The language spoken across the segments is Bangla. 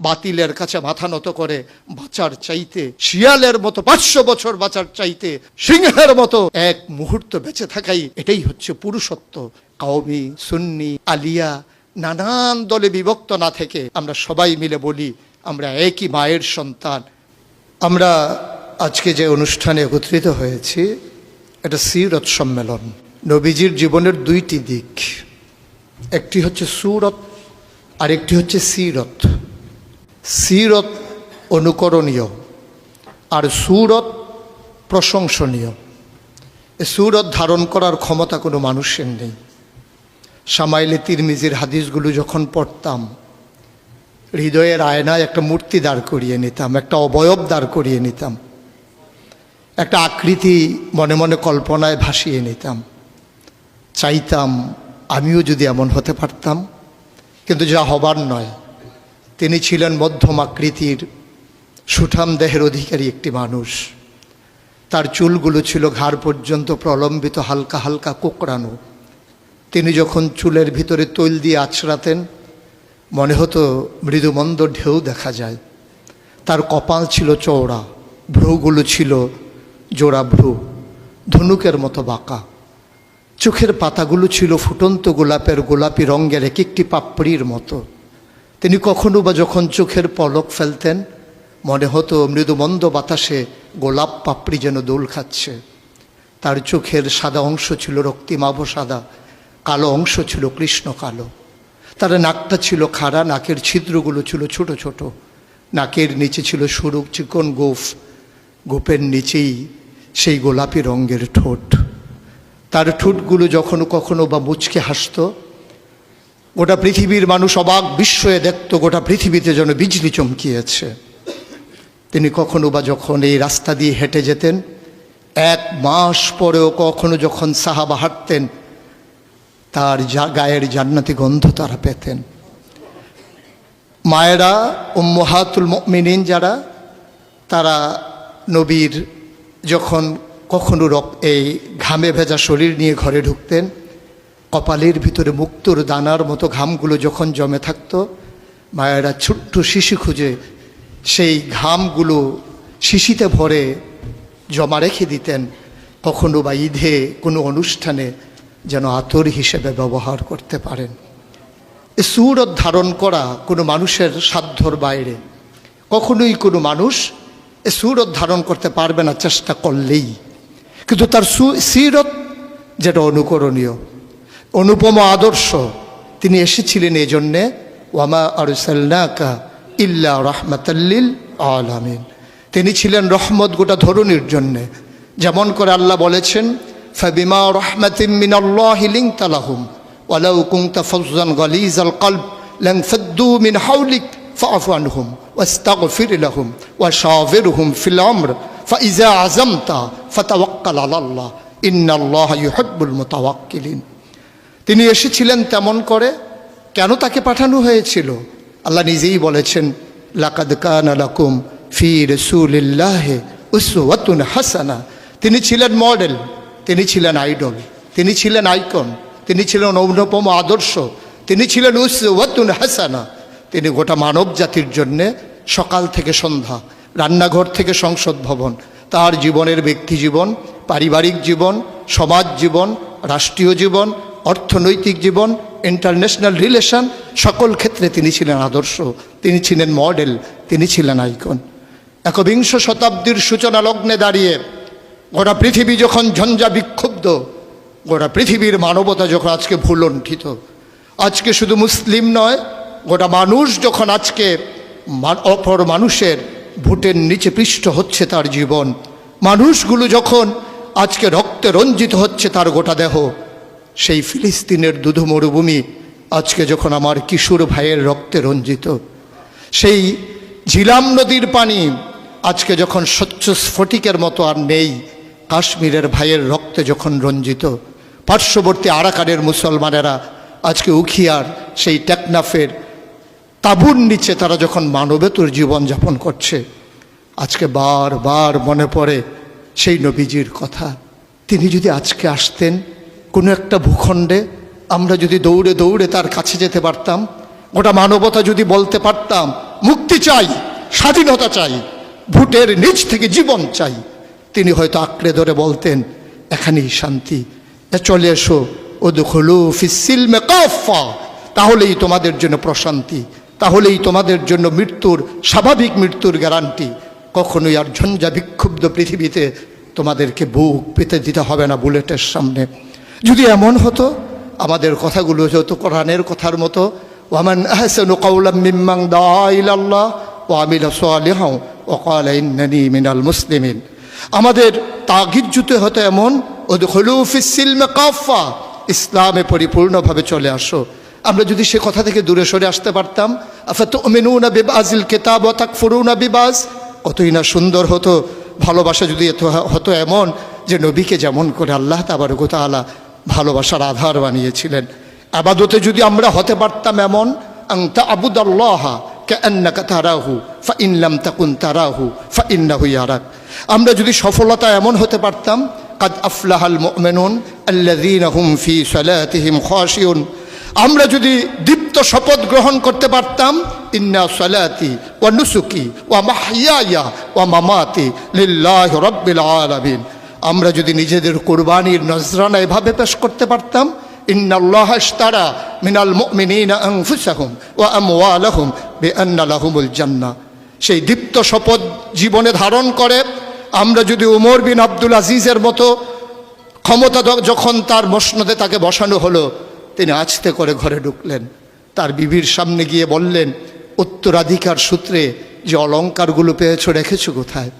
বাতিলের কাছে মাথা নত করে বাঁচার চাইতে, শিয়ালের মতো 500 বছর বাঁচার চাইতে সিংহের মতো এক মুহূর্ত বেঁচে থাকাই, এটাই হচ্ছে পুরুষত্ব। কওমি, সুন্নি, আলিয়া নানান দলে বিভক্ত না থেকে আমরা সবাই মিলে বলি আমরা একই মায়ের সন্তান। আমরা আজকে যে অনুষ্ঠানে একত্রিত হয়েছি এটা সিরত সম্মেলন। নবীজির জীবনের দুইটি দিক, একটি হচ্ছে সুরত আর একটি হচ্ছে সিরত। সিরত অনুকরণীয় আর সুরত প্রশংসনীয়। এ সুরত ধারণ করার ক্ষমতা কোনো মানুষের নেই। শামাইলে তিরমিজির হাদিসগুলো যখন পড়তাম, হৃদয়ের আয়নায় একটা মূর্তি দাঁড় করিয়ে নিতাম, একটা অবয়ব দাঁড় করিয়ে নিতাম, একটা আকৃতি মনে মনে কল্পনায় ভাসিয়ে নিতাম। চাইতাম আমিও যদি এমন হতে পারতাম, কিন্তু যা হবার নয়। তিনি ছিলেন মধ্যম আকৃতির সুঠাম দেহের অধিকারী একটি মানুষ। তার চুলগুলো ছিল ঘাড় পর্যন্ত প্রলম্বিত, হালকা হালকা কোঁকড়ানো। তিনি যখন চুলের ভিতরে তৈল দিয়ে আছড়াতেন মনে হতো মৃদুমন্দ ঢেউ দেখা যায়। তার কপাল ছিল চওড়া, ভ্রুগুলো ছিল জোড়া ভ্রু, ধনুকের মতো বাঁকা। চোখের পাতাগুলো ছিল ফুটন্ত গোলাপের গোলাপি রঙের এক একটি পাপড়ির মতো। তিনি কখনো বা যখন চোখের পলক ফেলতেন মনে হতো মৃদুমন্দ বাতাসে গোলাপ পাপড়ি যেন দোল খাচ্ছে। তার চোখের সাদা অংশ ছিল রক্তিমাভ সাদা, কালো অংশ ছিল কৃষ্ণ কালো। তার নাকটা ছিল খাড়া, নাকের ছিদ্রগুলো ছিল ছোট ছোট। নাকের নিচে ছিল সরু চিকন গোঁফ, গোঁফের নিচেই সেই গোলাপি রঙের ঠোঁট। তার ঠোঁটগুলো যখনও কখনো বা মুচকে হাসত। গোটা পৃথিবীর মানুষ অবাক বিস্ময়ে দেখত গোটা পৃথিবীতে যেন বিজলি চমকিয়েছে। তিনি কখনো বা যখন এই রাস্তা দিয়ে হেঁটে যেতেন, 1 মাস পরেও কখনো যখন সাহাবা হাঁটতেন তার গায়ের জান্নাতি গন্ধ তারা পেতেন। মায়েরা উম্মাহাতুল মুমিনিন যারা, তারা নবীর যখন কখনো এই ঘামে ভেজা শরীর নিয়ে ঘরে ঢুকতেন, কপালের ভিতরে মুক্তোর দানার মতো ঘামগুলো যখন জমে থাকতো, মায়েরা ছোট্ট শিশি খুঁজে সেই ঘামগুলো শিশিতে ভরে জমা রেখে দিতেন, কখনো বা ঈদে কোনো অনুষ্ঠানে যেন আতর হিসেবে ব্যবহার করতে পারেন। এ সুরত ধারণ করা কোনো মানুষের সাধ্যর বাইরে। কখনোই কোনো মানুষ এ সুরত ধারণ করতে পারবে না চেষ্টা করলেই। কিন্তু তার সিরত যেটা অনুকরণীয়, অনুপম আদর্শ। তিনি এসেছিলেন এই জন্যে, ওয়ামা আরসালনাকা ইল্লা রাহমাতাল লিল আলামিন। তিনি ছিলেন রহমত গোটা ধরনীর জন্যে। যেমন করে আল্লাহ বলেছেন, ফাবিমা রাহমাতিন মিনাল্লাহি লিনতা লাহুম ওয়ালাউ কুনতা ফাজ্জান গালিজাল কলব লানফাদ্দু মিন হাওলিক ফাআফু আনহুম ওয়াস্তাগফির লাহুম ওয়াশাওিরহুম ফিল আমর ফাইজা আযামতা ফাতাওয়াক্কাল আলাল্লাহ ইন্নাল্লাহা ইউহিব্বুল মুতাওয়াক্কিলিন। তিনি এসেছিলেন তেমন করে। কেন তাকে পাঠানো হয়েছিল? আল্লাহ নিজেই বলেছেন, লাকাদ কানা লাকুম ফি রাসূলিল্লাহি উসওয়াতুন হাসানা। তিনি ছিলেন মডেল, তিনি ছিলেন আইডল, তিনি ছিলেন আইকন, তিনি ছিলেন অনুপম আদর্শ, তিনি ছিলেন উসওয়াতুন হাসানা। তিনি গোটা মানব জাতির জন্যে সকাল থেকে সন্ধ্যা, রান্নাঘর থেকে সংসদ ভবন, তার জীবনের ব্যক্তি জীবন, পারিবারিক জীবন, সমাজ জীবন, রাষ্ট্রীয় জীবন, অর্থনৈতিক জীবন, ইন্টারন্যাশনাল রিলেশন, সকল ক্ষেত্রে তিনি ছিলেন আদর্শ, তিনি ছিলেন মডেল, তিনি ছিলেন আইকন। একবিংশ শতাব্দীর সূচনা লগ্নে দাঁড়িয়ে গোটা পৃথিবী যখন ঝঞ্ঝা বিক্ষুব্ধ, গোটা পৃথিবীর মানবতা যখন আজকে ভুলণ্ঠিত, আজকে শুধু মুসলিম নয় গোটা মানুষ যখন আজকে অপর মানুষের ভোটের নিচে পৃষ্ঠ হচ্ছে তার জীবন, মানুষগুলো যখন আজকে রক্তে রঞ্জিত হচ্ছে তার গোটা দেহ, সেই ফিলিস্তিনের দুধু মরুভূমি আজকে যখন আমার কিশোর ভাইয়ের রক্তে রঞ্জিত, সেই ঝিলাম নদীর পানি আজকে যখন স্বচ্ছ স্ফটিকের মতো আর নেই, কাশ্মীরের ভাইয়ের রক্তে যখন রঞ্জিত, পার্শ্ববর্তী আরাকানের মুসলমানেরা আজকে উখিয়ার সেই টেকনাফের তাঁবুর নিচে তারা যখন মানবেতর জীবনযাপন করছে, আজকে বারবার মনে পড়ে সেই নবীজির কথা। তিনি যদি আজকে আসতেন কোনো একটা ভূখণ্ডে, আমরা যদি দৌড়ে দৌড়ে তার কাছে যেতে পারতাম, গোটা মানবতা যদি বলতে পারতাম মুক্তি চাই, স্বাধীনতা চাই, ভোটের নিচ থেকে জীবন চাই, তিনি হয়তো আঁকড়ে ধরে বলতেন এখানেই শান্তি, চলে এসো উদখুলু ফিস-সিলমি কাফা, তাহলেই তোমাদের জন্য প্রশান্তি, তাহলেই তোমাদের জন্য মৃত্যুর, স্বাভাবিক মৃত্যুর গ্যারান্টি। কখনোই আর ঝঞ্ঝা বিক্ষুব্ধ পৃথিবীতে তোমাদেরকে বুক পেতে দিতে হবে না বুলেটের সামনে। যদি এমন হতো, আমাদের কথাগুলো হতো কোরআনের কথার মতো, ওয়ামান আহসানু কাওলাম মিম্মান দাআ ইলাল্লাহ ওয়া আমিলা সালিহান ওয়া ক্বালা ইন্নানী মিনাল মুসলিমিন। আমাদের তাগিদ জুতে হতো এমন, উদখুলু ফিস-সিলমি কাফা, ইসলামে পরিপূর্ণভাবে চলে আসো। আমরা যদি সে কথা থেকে দূরে সরে আসতে পারতাম, আফাতুমিনুনা বিবাযিল কিতাব ওয়া তাকফুরুনা বিবায, কতই না সুন্দর হতো। ভালোবাসা যদি হতো এমন যে নবীকে যেমন করে আল্লাহ তাবারক ওয়া তাআলা ভালোবাসার আধার বানিয়েছিলেন, ইবাদতে যদি আমরা হতে পারতাম এমন, আনতা আবুদাল্লাহ কাআন্নাকা তারাহু ফাইন লাম তাকুন তারাহু ফাইন্নাহু ইয়ারাক। আমরা যদি সফলতা এমন হতে পারতাম, কাদ আফলাহাল মুমিনুন আল্লাযীনা হুম ফি সালাতিহিম খাশিউন। আমরা যদি দীপ্ত শপথ গ্রহণ করতে পারতাম, ইন্না সালাতি ওয়া নুসুকি ওয়া মাহইয়ায়া ওয়া মামাতি লিল্লাহি রাব্বিল আলামিন। আমরা যদি নিজেদের কুরবানির নজরানা এভাবে পেশ করতে পারতাম, ইন্নাল্লাহা ইশতারা মিনাল মুমিনিনা আনফুসাহুম ওয়া আমওয়ালাহুম বিআন্না লাহুমুল জান্নাহ। সেই দীপ্ত শপথ জীবনে ধারণ করে আমরা যদি উমর বিন আব্দুল আজিজের মতো ক্ষমতা যখন তার মসনদে তাকে বসানো হলো, তিনি আস্তে করে ঘরে ঢুকলেন, তার বিবির সামনে গিয়ে বললেন, উত্তরাধিকার সূত্রে যে অলংকারগুলো পেয়েছো রেখেছো কোথায়?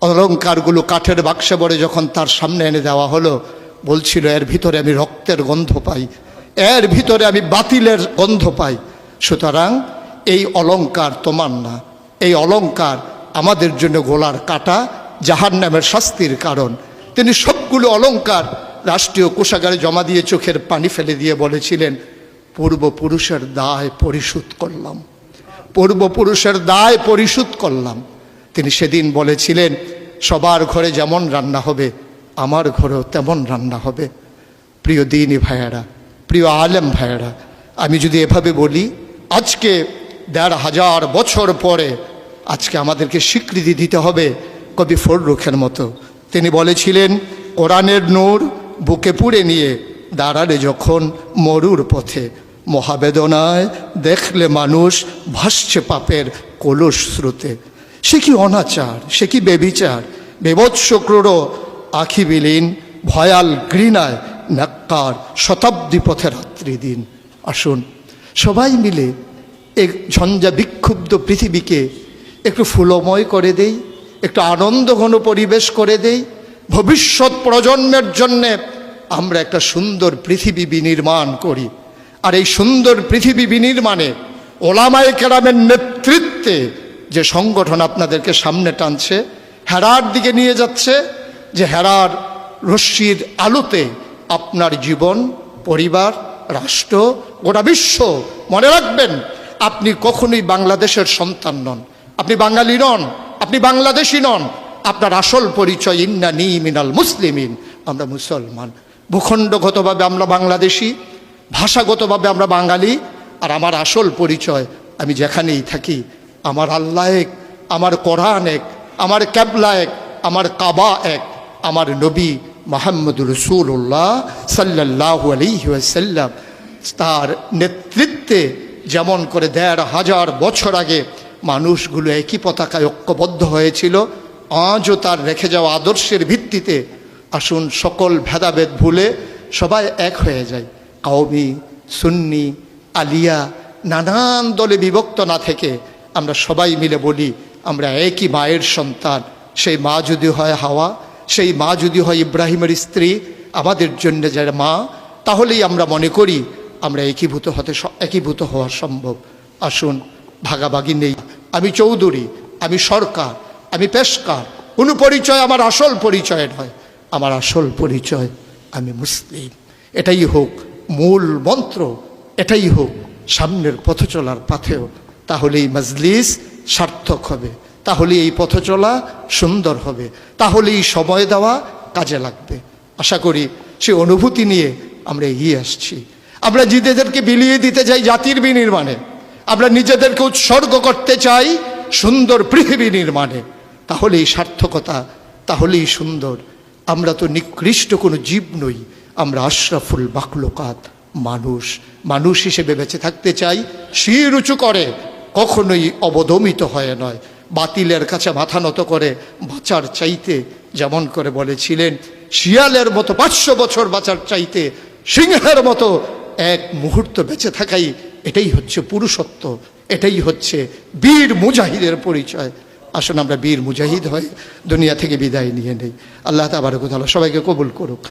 অলংকারগুলো কাঠের বাক্সে ভরে যখন তার সামনে এনে দেওয়া হলো, বলছিল এর ভিতরে আমি রক্তের গন্ধ পাই, এর ভিতরে আমি বাতিলের গন্ধ পাই। সুতরাং এই অলংকার তোমার না, এই অলংকার আমাদের জন্য গোলার কাটা, জাহান্নামের শাস্তির কারণ। তিনি সবগুলো অলংকার রাষ্ট্রীয় কোষাগারে জমা দিয়ে চোখের পানি ফেলে দিয়ে বলেছিলেন, পূর্বপুরুষের দায় পরিশোধ করলাম, পূর্বপুরুষের দায় পরিশোধ করলাম। তিনি সেদিন বলেছিলেন, সবার ঘরে যেমন রান্না হবে আমার ঘরেও তেমন রান্না হবে। প্রিয় দিনী ভাইয়েরা, প্রিয় আলেম ভাইয়েরা, আমি যদি এভাবে বলি, আজকে ১৫০০ বছর পরে আজকে আমাদেরকে স্বীকৃতি দিতে হবে কবি ফররুখের মতো। তিনি বলেছিলেন, কোরআনের নূর বুকে পুড়ে নিয়ে দাঁড়ালে যখন মরুর পথে, মহাবেদনায় দেখলে মানুষ ভাসছে পাপের কলুষ স্রোতে। সে কি অনাচার, সে কি বেবিচার, বেভৎস ক্রূর আখি বিলীন, ভয়াল ঘৃণায় ন্যাক্কার শতাব্দী পথে রাত্রি দিন। আসুন সবাই মিলে এই ঝঞ্ঝা বিক্ষুব্ধ পৃথিবীকে একটু ফুলময় করে দেই, একটু আনন্দঘন পরিবেশ করে দেই। ভবিষ্যৎ প্রজন্মের জন্যে আমরা একটা সুন্দর পৃথিবী বিনির্মাণ করি। আর এই সুন্দর পৃথিবী বিনির্মাণে ওলামায়ে কেরামের নেতৃত্বে যে সংগঠন আপনাদেরকে সামনে টানছে, হেরার দিকে নিয়ে যাচ্ছে, যে হেরার রশ্মির আলোতে আপনার জীবন, পরিবার, রাষ্ট্র, গোটা বিশ্ব, মনে রাখবেন আপনি কখনোই বাংলাদেশের সন্তান নন, আপনি বাঙালি নন, আপনি বাংলাদেশি নন। আপনার আসল পরিচয় ইন্নানী মিনাল মুসলিমিন, আমরা মুসলমান। ভূখণ্ডগতভাবে আমরা বাংলাদেশি, ভাষাগতভাবে আমরা বাঙালি, আর আমার আসল পরিচয় আমি যেখানেই থাকি আমার আল্লাহ এক, আমার কোরআন এক, আমার ক্যাবলা এক, আমার কাবা এক, আমার নবী মুহাম্মদুর রাসূলুল্লাহ সাল্লাল্লাহু আলাইহি ওয়াসাল্লাম তার নেতৃত্বে যেমন করে ১৫০০ বছর আগে মানুষগুলো একই পতাকায় ঐক্যবদ্ধ হয়েছিল, আজও তার রেখে যাওয়া আদর্শের ভিত্তিতে আসুন সকল ভেদাভেদ ভুলে সবাই এক হয়ে যায়। কওমি, সুন্নি, আলিয়া, নানান দলে বিভক্ত না থেকে আমরা সবাই মিলে বলি আমরা একই মায়ের সন্তান। সেই মা যদি হয় হাওয়া, সেই মা যদি হয় ইব্রাহিমের স্ত্রী, আমাদের জন্য যারা মা, তাহলেই আমরা মনে করি আমরা একীভূত হওয়া সম্ভব। আসুন ভাগাভাগি নেই, আমি চৌধুরী, আমি সরকার, আমি পেশকার, কোনো পরিচয় আমার আসল পরিচয় নয়, আমার আসল পরিচয় আমি মুসলিম। এটাই হোক মূল মন্ত্র, এটাই হোক সামনের পথ চলার পাথেও। তাহলেই মজলিস সার্থক হবে, তাহলে এই পথ চলা সুন্দর হবে, তাহলেই সময় দেওয়া কাজে লাগবে। আশা করি সে অনুভূতি নিয়ে আমরা এগিয়ে আসছি। আমরা জিদেদেরকে বিলিয়ে দিতে যাই জাতির বিনির্মাণে, আমরা নিজেদেরকে উৎসর্গ করতে চাই সুন্দর পৃথিবী নির্মাণে, তাহলেই সার্থকতা, তাহলেই সুন্দর। আমরা তো নিকৃষ্ট কোনো জীব নই, আমরা আশরাফুল মাখলুকাত, মানুষ। মানুষ হিসেবে বেঁচে থাকতে চাই শির উঁচু করে, কখনোই অবদমিত হয়ে নয়, বাতিলের কাছে মাথা নত করে বাঁচার চাইতে, যেমন করে বলেছিলেন শিয়ালের মতো 500 বছর বাঁচার চাইতে সিংহের মতো এক মুহূর্ত বেঁচে থাকাই, এটাই হচ্ছে পুরুষত্ব, এটাই হচ্ছে বীর মুজাহিদের পরিচয়। আসুন আমরা বীর মুজাহিদ হয়ে দুনিয়া থেকে বিদায় নিয়ে নেই। আল্লাহ তাবারক ওয়া তাআলা সবাইকে কবুল করুক।